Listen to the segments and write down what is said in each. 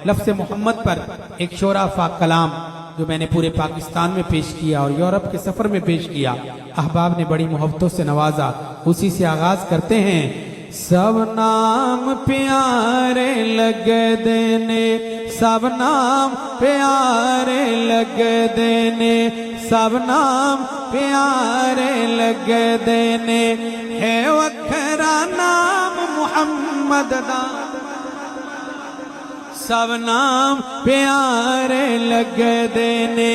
لفظ محمد پر ایک شورافہ کلام جو میں نے پورے پاکستان میں پیش کیا اور یورپ کے سفر میں پیش کیا، احباب نے بڑی محبتوں سے نوازا، اسی سے آغاز کرتے ہیں۔ سب نام پیارے لگ دینے، سب نام پیارے لگ دینے، سب نام پیارے لگ دینے، ہے وکھرا نام محمد دا، سب نام پیارے لگ دینے،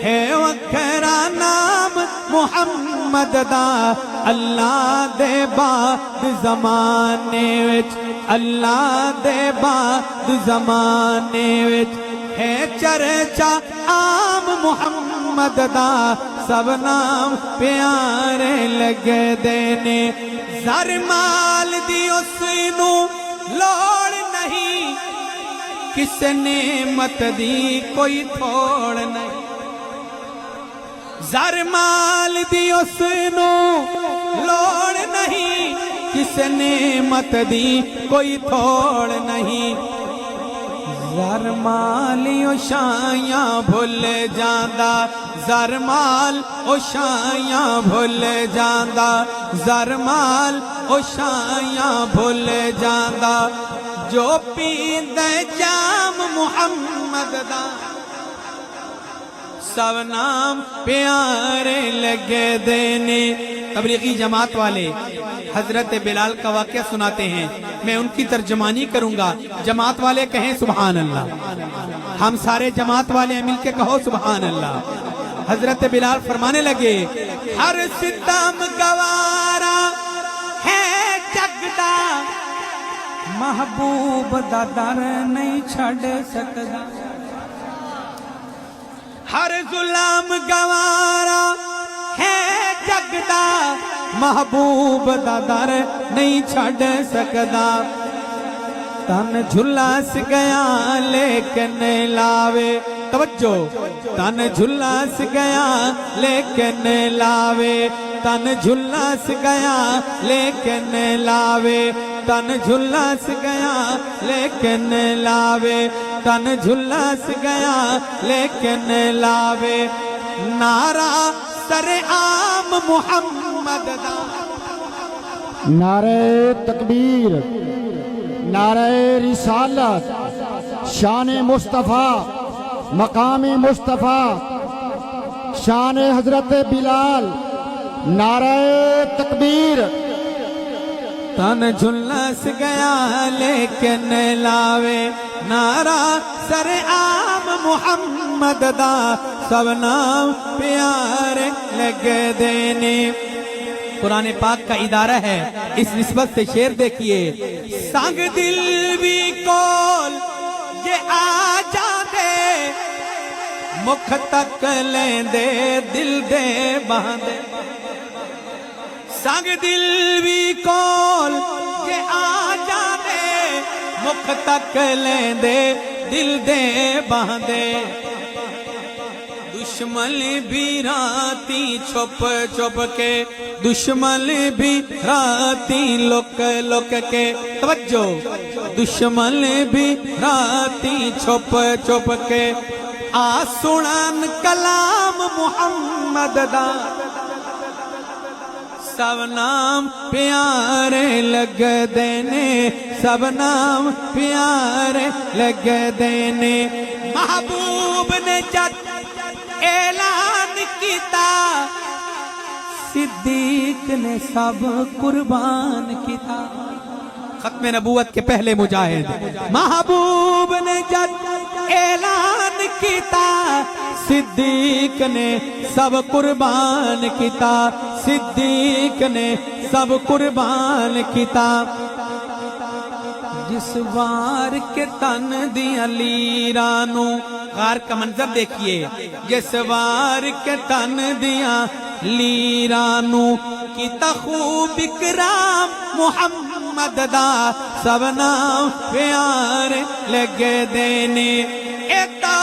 ہے وکھرا نام محمد دا، اللہ دے بعد زمانے وچ، اللہ دے بعد زمانے وچ، ہے چرچا عام محمد دا، سب نام پیارے لگ دینے، زر مال دی اس نو لوڑ نہیں، کس نعمت دی کوئی تھوڑ نہیں، زر مال دی اس نو لوڑ نہیں، کس نعمت دی کوئی تھوڑ نہیں، زر مال او شایاں بھول جاندا، زر مال او شایاں بھول جاندا، زر مال او شایاں بھول جاندا، جو پیندے جام محمد دا، سب نام پیارے لگ دینے۔ تبلیغی جماعت والے حضرت بلال کا واقعہ سناتے ہیں، میں ان کی ترجمانی کروں گا، جماعت والے کہیں سبحان اللہ، ہم سارے جماعت والے مل کے کہو سبحان اللہ۔ حضرت بلال فرمانے لگے، ہر ستم گوارا ہے جگدا، محبوب دا در نہیں چھڑ سکدا، ہر ظلم گوارا ہے جگدا، محبوب دا در نہیں چھڑ سکدا، تن جھلاس گیا لیکن لاوے، توجہ، تن جھلاس گیا لیکن لاوے، تن جھلاس گیا لیکن لاوے، تن جھلاس گیا لیکن لاوے، تن جھلاس گیا لیکن لاوے، نعرہ سر عام محمد دا، نعرہ تکبیر، نعرہ رسالت، شان مصطفیٰ، مقام مصطفیٰ، شان حضرت بلال، نعرہ تکبیر۔ تن جھلاس گیا لیکن لاوے، نعرہ سر عام محمد دا، سب نام پیارے لگ دینے۔ قرآن پاک کا ادارہ ہے، اس نسبت سے شعر دیکھیے، سنگ دل بھی کول یہ آ جاندے، مکھ تک لیں دے دل دے باندے، سنگ دل بھی کول یہ آ جاندے، مکھ تک لیں دے دل دے باندے، دشمن بھی راتی چھپ چھپ کے، دشمن بھی راتی لک لک کے، توجہ، دشمن بھی راتی چھپ چھپ کے، آ سنن کلام محمد دا، سب نام پیارے لگ دینے، سب نام پیارے لگ دینے، محبوب نے جد اعلان کیتا، صدیق نے سب قربان کیتا، ختم نبوت کے پہلے مجاہد، محبوب نے جد اعلان کیتا، صدیق نے سب قربان کیتا، صدیق نے سب قربان کیتا، جس وار کے تن دیا لیرانو، غار کا منظر دیکھیے، جس وار کے تن دیا لیرانو، کی خوب اکرام محمد دا، سب نام پیارے لگ دینے۔